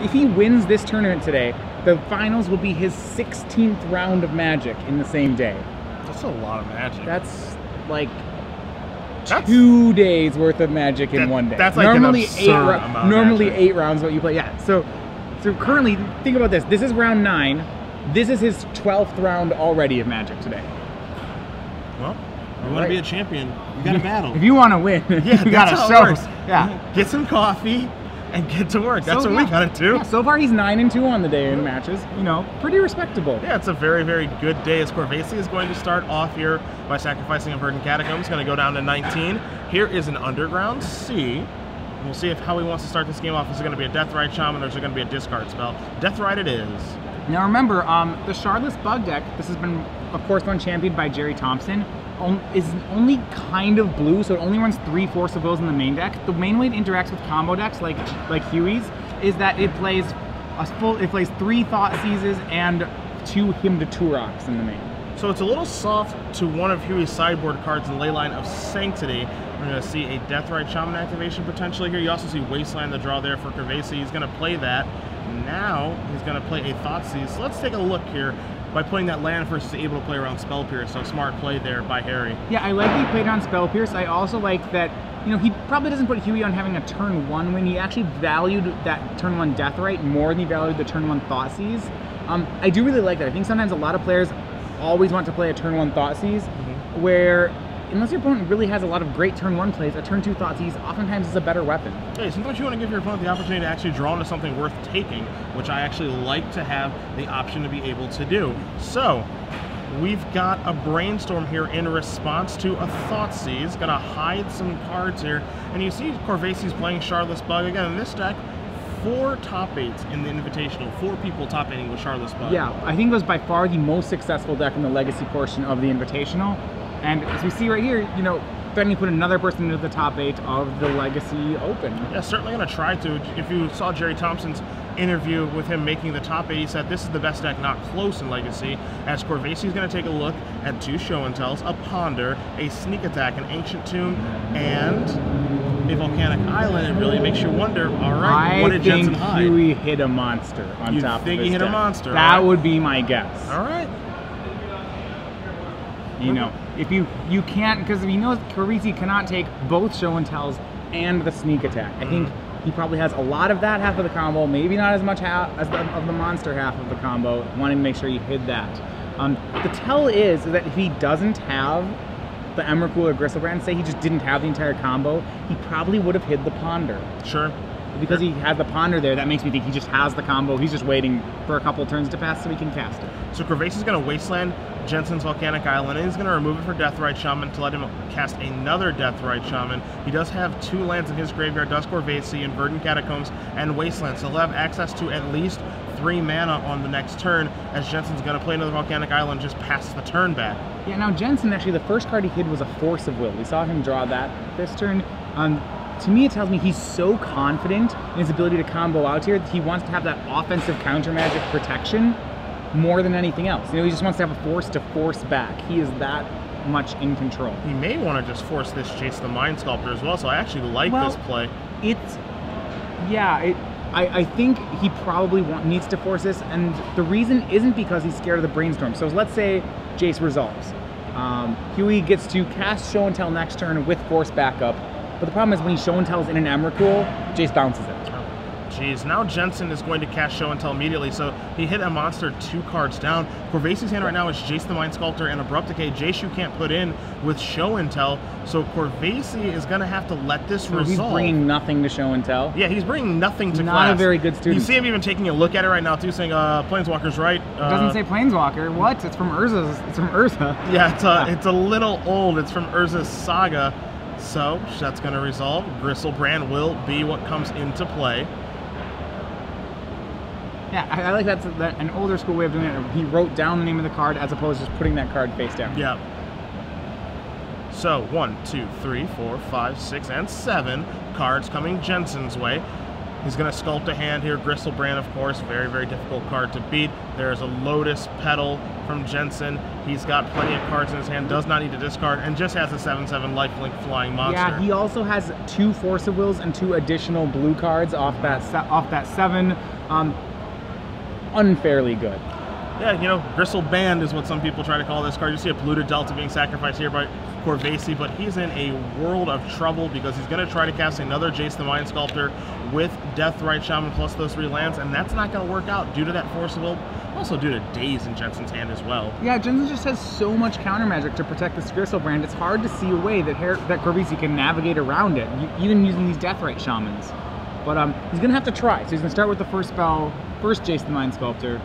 if he wins this tournament today, the finals will be his 16th round of Magic in the same day. That's a lot of Magic. That's like 2 days worth of Magic in one day. That's like normally normally 8 rounds what you play. Yeah. So currently, think about this. This is round 9. This is his 12th round already of Magic today. Well, you want to be a champion, you got to battle. If you want to win, yeah, you got to show. Yeah. Get some coffee and get to work. That's what we got to do. Yeah, so far he's 9-2 on the day in matches. You know, pretty respectable. Yeah, it's a very, very good day as Corvese is going to start off here by sacrificing a Verdant Catacombs. Going to go down to 19. Here is an Underground C. We'll see how he wants to start this game off. Is it going to be a Deathrite Shaman or is it going to be a discard spell? Deathrite it is. Now remember, the Shardless Bug deck, this has been, of course, run championed by Jerry Thompson, is only kind of blue, so it only runs 3 Force of Wills in the main deck. The main way it interacts with combo decks like Huey's is that it plays 3 Thought Seizes and 2 Hymn to Turoks in the main. So it's a little soft to one of Huey's sideboard cards in Leyline of Sanctity. We're going to see a Deathrite Shaman activation potentially here. You also see Wasteland the draw there for Corvese. He's going to play that. Now he's going to play a Thoughtseize. So let's take a look here. By putting that land first, he's able to play around Spell Pierce. So smart play there by Harry. Yeah, I like that he played on Spell Pierce. I also like that, you know, he probably doesn't put Huey on having a turn 1 win. He actually valued that turn 1 Deathrite more than he valued the turn 1 Thoughtseize. I do really like that. I think sometimes a lot of players always want to play a turn 1 Thoughtseize, where unless your opponent really has a lot of great turn 1 plays, a turn 2 Thoughtseize oftentimes is a better weapon. Hey, sometimes you want to give your opponent the opportunity to actually draw into something worth taking, which I actually like to have the option to be able to do. So, we've got a Brainstorm here in response to a Thoughtseize. Gonna hide some cards here, and you see Corvese's playing Shardless Bug. Again, in this deck, 4 top 8s in the Invitational. 4 people top 8ing with Shardless Bug. Yeah, I think it was by far the most successful deck in the Legacy portion of the Invitational. And as we see right here, you know, then you put another person into the top 8 of the Legacy Open. Yeah, certainly going to try to. If you saw Jerry Thompson's interview with him making the top 8, he said this is the best deck not close in Legacy, as Corvese is going to take a look at 2 Show and Tells, a Ponder, a Sneak Attack, an Ancient Tomb, and a Volcanic Island. It really makes you wonder, all right, what did Jensen hide? I think Huey hit a monster on top of this You think he hit deck. A monster? That would be my guess. All right. You know, if you can't, because he knows Corvese cannot take both Show and Tells and the Sneak Attack. I think he probably has a lot of that half of the combo, maybe not as much as of the monster half of the combo, wanting to make sure you hid that. The tell is that if he doesn't have the Emrakul or Gristlebrand, say he just didn't have the entire combo, he probably would have hid the Ponder. Sure. Because he has the Ponder there, that makes me think he just has the combo. He's just waiting for a couple turns to pass so he can cast it. So Corvese is going to Wasteland Jensen's Volcanic Island, and he's going to remove it for Deathrite Shaman to let him cast another Deathrite Shaman. He does have 2 lands in his graveyard, does Corvese in Verdant Catacombs and Wasteland, so he'll have access to at least 3 mana on the next turn, as Jensen's going to play another Volcanic Island, just pass the turn back. Yeah, now Jensen, actually, the first card he hid was a Force of Will. We saw him draw that this turn. To me, it tells me he's so confident in his ability to combo out here that he wants to have that offensive counter magic protection more than anything else. You know, he just wants to have a force to force back. He is that much in control. He may want to just force this Chase the Mind Sculptor as well, so I actually like this play. I think he probably needs to force this, and the reason isn't because he's scared of the Brainstorm. So let's say Jace resolves. Huey gets to cast Show and Tell next turn with force backup. But the problem is when he Show and Tells in an Emrakul, Jace bounces it. Jeez, now Jensen is going to cast Show and Tell immediately, so he hit a monster 2 cards down. Corvese's hand right now is Jace the Mind Sculptor and Abrupt Decay. Jace you can't put in with Show and Tell, so Corvese is going to have to let this resolve. He's bringing nothing to Show and Tell? Yeah, he's bringing nothing to class. Not a very good student. You see him even taking a look at it right now, too, saying, Planeswalker's right. It doesn't say Planeswalker. What? It's from Urza's. It's from Urza. Yeah, it's a little old. It's from Urza's Saga. So that's going to resolve. Gristlebrand will be what comes into play. Yeah, I like that an older school way of doing it. He wrote down the name of the card as opposed to just putting that card face down. Yeah. So 1, 2, 3, 4, 5, 6, and 7 cards coming Jensen's way. He's going to sculpt a hand here. Gristlebrand, of course, very, very difficult card to beat. There's a Lotus Petal from Jensen. He's got plenty of cards in his hand, does not need to discard, and just has a 7/7 lifelink flying monster. Yeah, he also has 2 Force of Wills and 2 additional blue cards off that 7 unfairly good. Yeah, you know, Gristle Band is what some people try to call this card. You see a polluted Delta being sacrificed here by Corvese, but he's in a world of trouble because he's going to try to cast another Jace the Mind Sculptor with Deathrite Shaman plus those 3 lands, and that's not going to work out due to that Force of Will, also due to Daze in Jensen's hand as well. Yeah, Jensen just has so much counter magic to protect this Gristle Brand. It's hard to see a way that Corvese can navigate around it, even using these Deathrite Shamans. But he's going to have to try. So he's going to start with the first spell, first Jace the Mind Sculptor.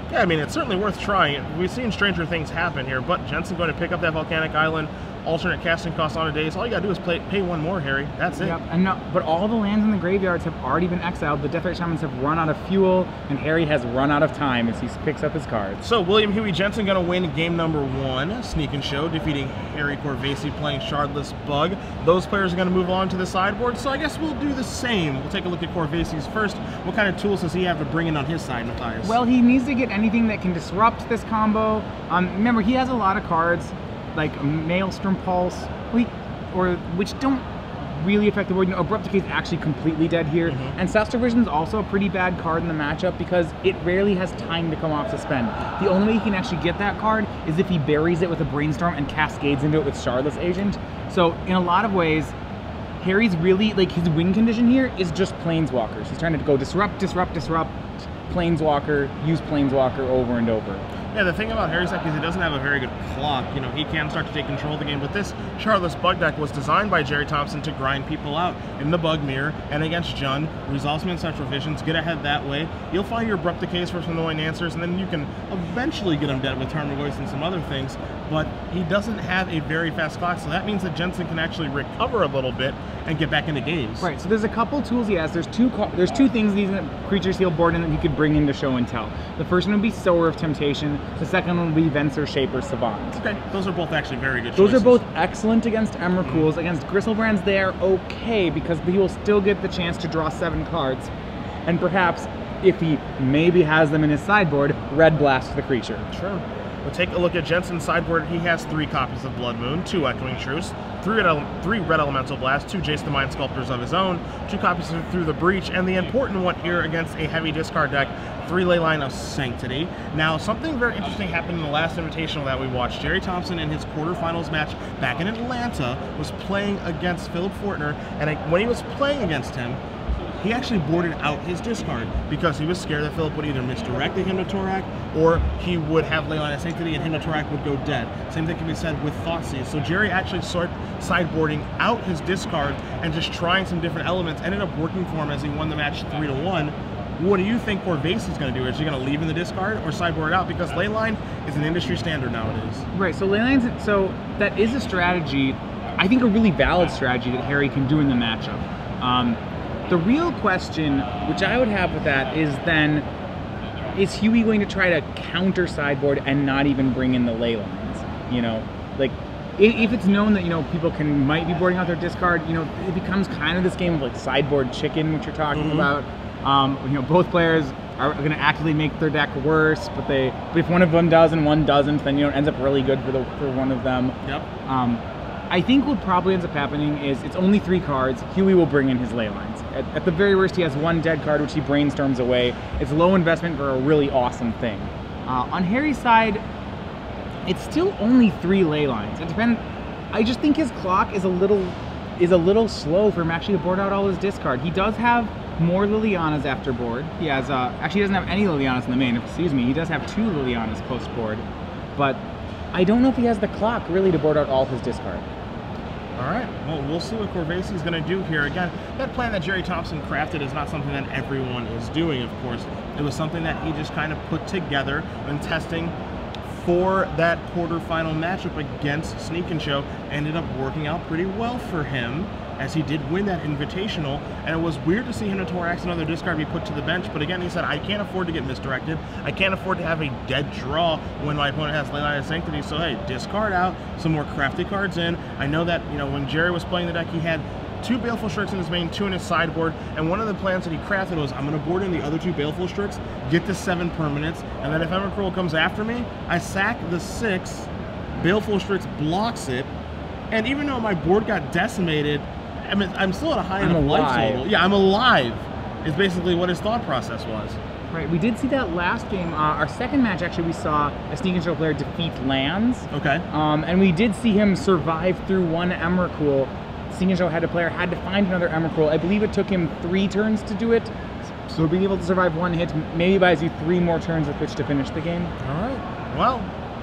Yeah, I mean, it's certainly worth trying. We've seen stranger things happen here, but Jensen going to pick up that Volcanic Island, alternate casting cost on a Daze. All you gotta do is pay 1 more, Harry. That's it. Yep, and no, but all the lands in the graveyards have already been exiled. The Deathrite Shamans have run out of fuel, and Harry has run out of time as he picks up his cards. So William Huey Jensen gonna win game number 1, Sneak and Show, defeating Harry Corvese playing Shardless Bug. Those players are gonna move on to the sideboard, so I guess we'll do the same. We'll take a look at Corvese's first. What kind of tools does he have to bring in on his side, Matthias? Well, he needs to get anything that can disrupt this combo. Remember, he has a lot of cards like Maelstrom Pulse, which don't really affect the board. You know, Abrupt Decay is actually completely dead here, and Celestial Vision is also a pretty bad card in the matchup because it rarely has time to come off suspend. The only way he can actually get that card is if he buries it with a Brainstorm and cascades into it with Shardless Agent. So in a lot of ways, Harry's really, like, his win condition here is just Planeswalkers. He's trying to go disrupt, disrupt, disrupt, Planeswalker, use Planeswalker over and over. Yeah, the thing about Harry's deck is he doesn't have a very good clock. You know, he can start to take control of the game, but this Shardless Bug deck was designed by Jerry Thompson to grind people out in the Bug Mirror and against Jund, resolve some Ancestral Visions, get ahead that way. You'll find your Abrupt Decays for some annoying answers, and then you can eventually get him dead with Tarmogoyf and some other things, but he doesn't have a very fast clock, so that means that Jensen can actually recover a little bit and get back into games. Right, so there's a couple tools he has. There's two things these creatures he'll board in that he could bring into Show and Tell. The first one would be Sower of Temptation. The second one would be Venser, Shaper, Savant. Okay, those are both actually very good choices. Those are both excellent against Emrakul's. Against Gristlebrands, they are okay because he will still get the chance to draw 7 cards. And perhaps, if he maybe has them in his sideboard, Red Blast the creature. Sure. We'll take a look at Jensen's sideboard. He has 3 copies of Blood Moon, 2 Echoing Truce, 3 Red Elemental Blast, 2 Jace the Mind Sculptors of his own, 2 copies of Through the Breach, and the important one here against a heavy discard deck, 3 Leyline of Sanctity. Now, something very interesting happened in the last Invitational that we watched. Jerry Thompson in his quarterfinals match back in Atlanta was playing against Philip Fortner, and when he was playing against him, he actually boarded out his discard because he was scared that Philip would either misdirect the Hymn to Torak or he would have Leyline of Sanctity and Hymn to Torak would go dead. Same thing can be said with Thoughtseize. So Jerry actually started sideboarding out his discard and just trying some different elements. Ended up working for him as he won the match 3-1. What do you think Corvese is going to do? Is he going to leave in the discard or sideboard it out? Because Leyline is an industry standard nowadays. Right, so Leyline's, so that is a strategy, I think a really valid strategy that Harry can do in the matchup. The real question, which I would have with that, is then, is Huey going to try to counter sideboard and not even bring in the ley lines? You know, like, if it's known that, you know, people might be boarding out their discard, you know, it becomes kind of this game of like sideboard chicken, which you're talking about. You know, both players are going to actively make their deck worse, but if one of them does and one doesn't, then, you know, it ends up really good for one of them. Yep. I think what probably ends up happening is it's only 3 cards. Huey will bring in his ley lines. At the very worst, he has 1 dead card, which he brainstorms away. It's low investment for a really awesome thing. On Harry's side, it's still only 3 ley lines. It depends. I just think his clock is a little slow for him actually to board out all his discard. He does have more Lilianas after board. He has actually he doesn't have any Lilianas in the main. Excuse me. He does have 2 Lilianas post board, but I don't know if he has the clock really to board out all his discard. All right, well, we'll see what Corvese is going to do here. Again, that plan that Jerry Thompson crafted is not something that everyone is doing, of course. It was something that he just kind of put together when testing for that quarterfinal matchup against Sneak and Show. Ended up working out pretty well for him, as he did win that Invitational, and it was weird to see him to Torax and other discard be put to the bench, but again, he said, I can't afford to get misdirected. I can't afford to have a dead draw when my opponent has Leyline of Sanctity, so hey, discard out, some more crafty cards in. I know that, you know, when Jerry was playing the deck, he had 2 Baleful Strix in his main, 2 in his sideboard, and one of the plans that he crafted was, I'm going to board in the other 2 Baleful Strix, get to 7 permanents, and then if Emrakul comes after me, I sack the 6, Baleful Strix blocks it, and even though my board got decimated, I mean, I'm still at a high enough life total. Yeah, I'm alive. is basically what his thought process was. Right, we did see that last game. Our second match, actually, we saw a Sneak and Show player defeat lands. Okay. And we did see him survive through one Emrakul. Sneak and Show player had to find another Emrakul. I believe it took him 3 turns to do it. So being able to survive 1 hit maybe buys you 3 more turns with which to finish the game. All right. Well,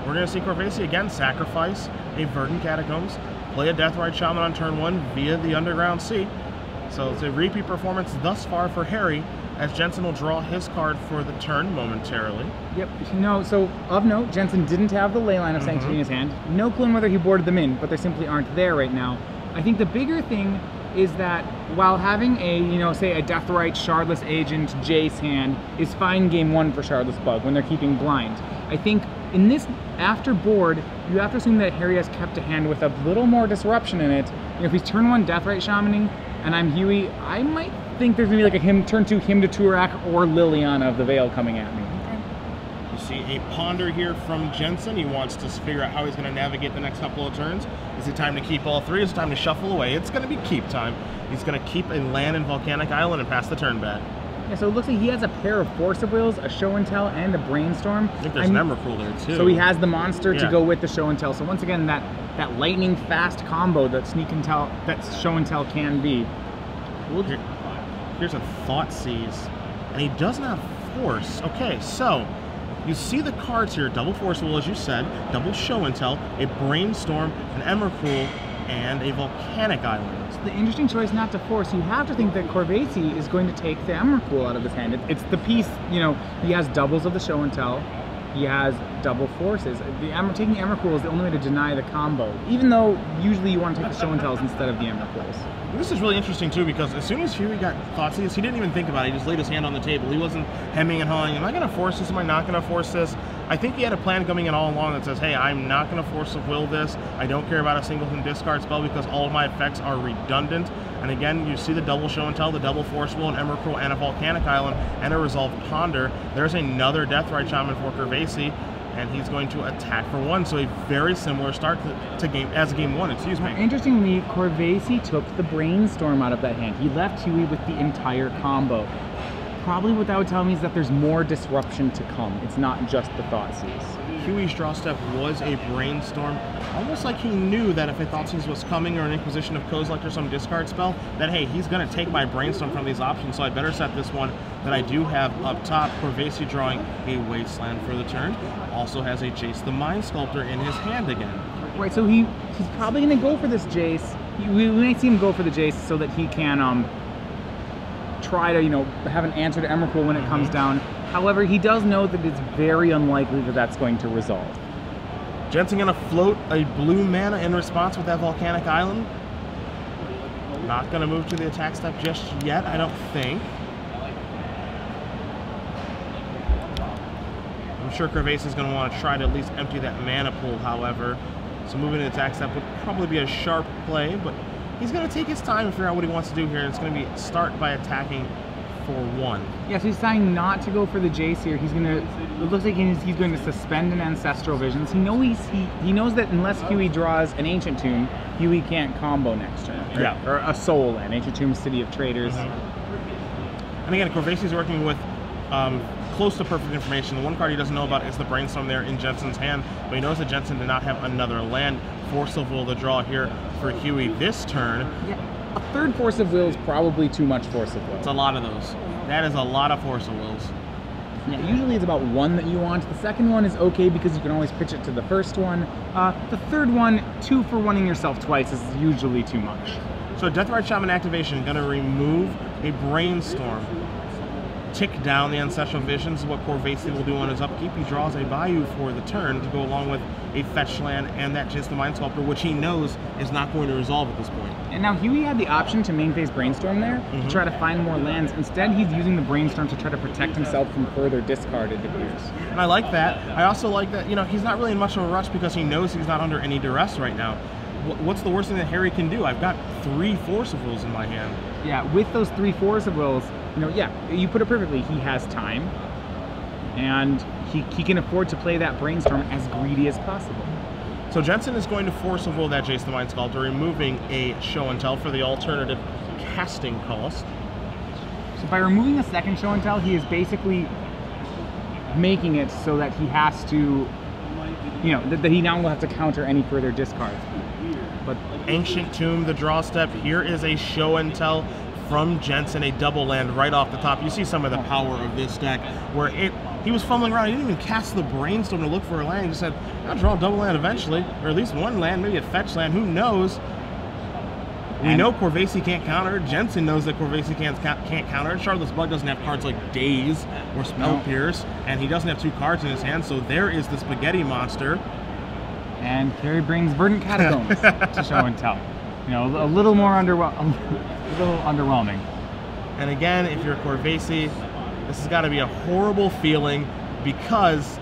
we're going to see Corvese again sacrifice a Verdant Catacombs, play a Deathrite Shaman on turn 1 via the Underground Sea. So it's a repeat performance thus far for Harry, as Jensen will draw his card for the turn momentarily. Yep. No, so of note, Jensen didn't have the Leyline of Sanctity in his hand. No clue on whether he boarded them in, but they simply aren't there right now. I think the bigger thing is that while having a, say a Deathrite Shardless Agent Jace hand is fine game 1 for Shardless Bug when they're keeping blind, I think in this after board, you have to assume that Harry has kept a hand with a little more disruption in it. If he's turn 1 Deathrite Shamaning and I'm Huey, I might think there's gonna be like a turn 2 Hymn to Turak or Liliana of the Veil coming at me. You see a Ponder here from Jensen. He wants to figure out how he's going to navigate the next couple of turns. Is it time to keep all 3? Is it time to shuffle away? It's going to be keep time. He's going to keep a land in Volcanic Island and pass the turn back. Yeah, so it looks like he has a pair of Force of Wills, a Show and Tell, and a Brainstorm. I think there's an Emrakul there too. So he has the monster to go with the Show and Tell. So once again, that lightning fast combo that Sneak and Tell, that Show and Tell can be. Here's a Thought Seize, and he doesn't have Force. Okay, so you see the cards here: double Force of Will, as you said, double Show and Tell, a Brainstorm, an Emrakul, and a Volcanic Island. It's the interesting choice not to force. You have to think that Corvese is going to take the Emrakul out of his hand. It's the piece, he has doubles of the Show and Tell. He has double forces. Taking the Emrakul is the only way to deny the combo, even though usually you want to take the Show and Tells instead of the Emrakuls. This is really interesting too, because as soon as Huey got Thoughtseize, he didn't even think about it. He just laid his hand on the table. He wasn't hemming and hawing. Am I going to force this? Am I not going to force this? I think he had a plan coming in all along that says, hey, I'm not going to Force of Will this. I don't care about a singleton discard spell because all of my effects are redundant. And again, you see the double Show and Tell, the double Force Will, an Emrakul, and a Volcanic Island, and a Resolved Ponder. There's another Deathrite Shaman for Corvese, and he's going to attack for 1. So a very similar start to game 1, excuse me. Interestingly, Corvese took the Brainstorm out of that hand. He left Huey with the entire combo. Probably what that would tell me is that there's more disruption to come. It's not just the Thoughtseize. Huey's draw step was a Brainstorm, almost like he knew that if a Thoughtseize was coming or an Inquisition of Kozilek or some discard spell, that hey, he's going to take my Brainstorm from these options, so I better set this one that I do have up top. Corvese drawing a Wasteland for the turn. Also has a Jace the Mind Sculptor in his hand again. Right, so he's probably going to go for this Jace. We might see him go for the Jace so that he can try to, have an answer to Emrakul when it comes down. However, he does know that it's very unlikely that that's going to resolve. Jensen going to float a blue mana in response with that Volcanic Island. Not going to move to the attack step just yet, I don't think. I'm sure Corvese is going to want to try to at least empty that mana pool, however. So moving to the attack step would probably be a sharp play, but he's going to take his time and figure out what he wants to do here. It's going to be start by attacking for 1. Yeah, so he's deciding not to go for the Jace here. He's going to, it looks like he's going to suspend an Ancestral Visions. He knows that unless Huey draws an Ancient Tomb, Huey can't combo next turn. Or a Soul Land, Ancient Tomb, City of Traders. And again, Corvese is working with close to perfect information. The one card he doesn't know about is the Brainstorm there in Jensen's hand, but he knows that Jensen did not have another land. Force of Will to draw here for Huey this turn. Yeah. A third Force of Will is probably too much Force of Will. It's a lot of those. That is a lot of Force of Wills. Yeah, usually it's about 1 that you want. The second one is okay because you can always pitch it to the first one. The third one, 2 for 1ing yourself twice is usually too much. So Deathrite Shaman activation, going to remove a Brainstorm. Tick down the Ancestral Visions is what Corvese will do on his upkeep. He draws a Bayou for the turn to go along with a fetch land and that Jace the Mind Sculptor, which he knows is not going to resolve at this point. And now Huey had the option to main phase Brainstorm there to try to find more lands. Instead, he's using the Brainstorm to try to protect himself from further discard, it appears. And I like that. I also like that, he's not really in much of a rush because he knows he's not under any duress right now. What's the worst thing that Harry can do? I've got 3 Force of Wills in my hand. Yeah, with those 3 Force of Wills, you put it perfectly. He has time, and he can afford to play that Brainstorm as greedy as possible. So Jensen is going to Force of Will that Jace the Mind Sculptor, removing a Show and Tell for the alternative casting cost. So by removing the second show and tell, he is basically making it so that he has to, you know, that he now will have to counter any further discards. But Ancient Tomb, the draw step. Here is a show and tell from Jensen, a double land right off the top. You see some of the power of this deck, where he was fumbling around. He didn't even cast the Brainstorm to look for a land. He just said, I'll draw a double land eventually, or at least one land, maybe a fetch land. Who knows? We know Corvese can't counter. Jensen knows that Corvese can't counter. Charlotte's Bug doesn't have cards like Daze or Spell Pierce, and he doesn't have 2 cards in his hand, so there is the spaghetti monster. And Carrie brings Verdant Catacombs to show and tell. You know, a little more underwhelming. And again, if you're Corvese, this has got to be a horrible feeling because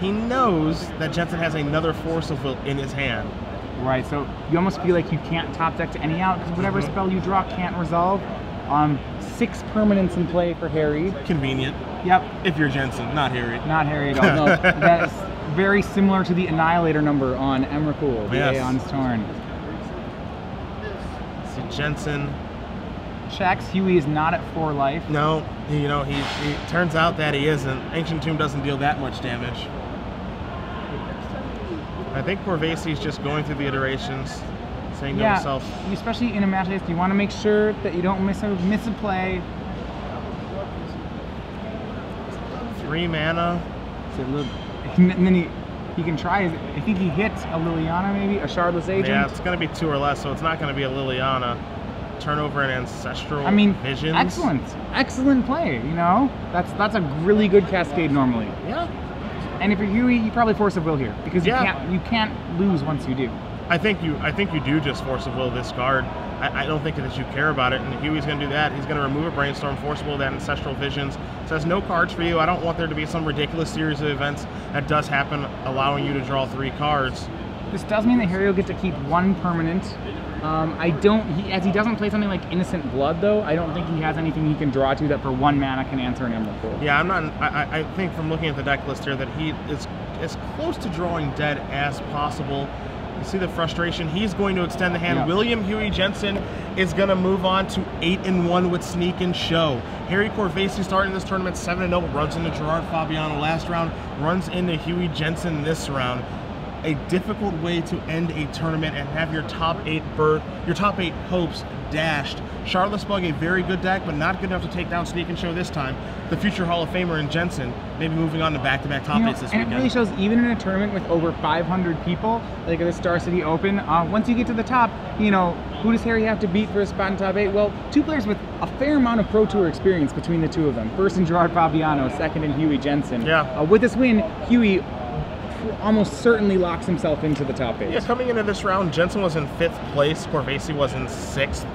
he knows that Jensen has another Force of Will in his hand. Right, so you almost feel like you can't top deck to any out because whatever spell you draw can't resolve. 6 permanents in play for Harry. Convenient. Yep. If you're Jensen, not Harry. Not Harry at all. No, that's very similar to the Annihilator number on Emrakul, the Aeon's Torn. So Jensen checks. Huey is not at 4 life. No, you know, he turns out that he isn't. Ancient Tomb doesn't deal that much damage. I think Corvese is just going through the iterations, saying to himself, especially in a match like this, you want to make sure that you don't miss a play. 3 mana. So and then he can try. I think he hits a Liliana, maybe a Shardless Agent. Yeah, it's going to be 2 or less, so it's not going to be a Liliana. Turn over an Ancestral Visions. Excellent play. You know, that's a really good Cascade normally. Yeah. And if you're Huey, you probably Force of Will here because you can't lose once you do. I think you do just Force of Will this card. I don't think that you care about it, and Huey's going to do that. He's going to remove a Brainstorm, Force of Will that Ancestral Visions. Says no cards for you. I don't want there to be some ridiculous series of events that does happen, allowing you to draw 3 cards. This does mean that Harry will get to keep 1 permanent. As he doesn't play something like Innocent Blood, though, I don't think he has anything he can draw to that for 1 mana can answer an Emrakul. Yeah, I think from looking at the deck list here that he is as close to drawing dead as possible. You see the frustration. He's going to extend the hand. Yeah. William Huey Jensen is going to move on to 8-1 with Sneak and Show. Harry Corvese starting this tournament 7-0, runs into Gerard Fabiano last round, runs into Huey Jensen this round. A difficult way to end a tournament and have your top 8 hopes dashed. Charlotte's Bug, a very good deck, but not good enough to take down Sneak and Show this time. The future Hall of Famer in Jensen, maybe moving on to back-to-back top 8s this weekend. And it really shows, even in a tournament with over 500 people, like at the Star City Open, once you get to the top, you know, who does Harry have to beat for a spot in top 8? Well, 2 players with a fair amount of Pro Tour experience between the 2 of them. First in Gerard Fabiano, second in Huey Jensen. Yeah. With this win, Huey almost certainly locks himself into the top 8. Yeah, coming into this round, Jensen was in 5th place, Corvese was in 6th.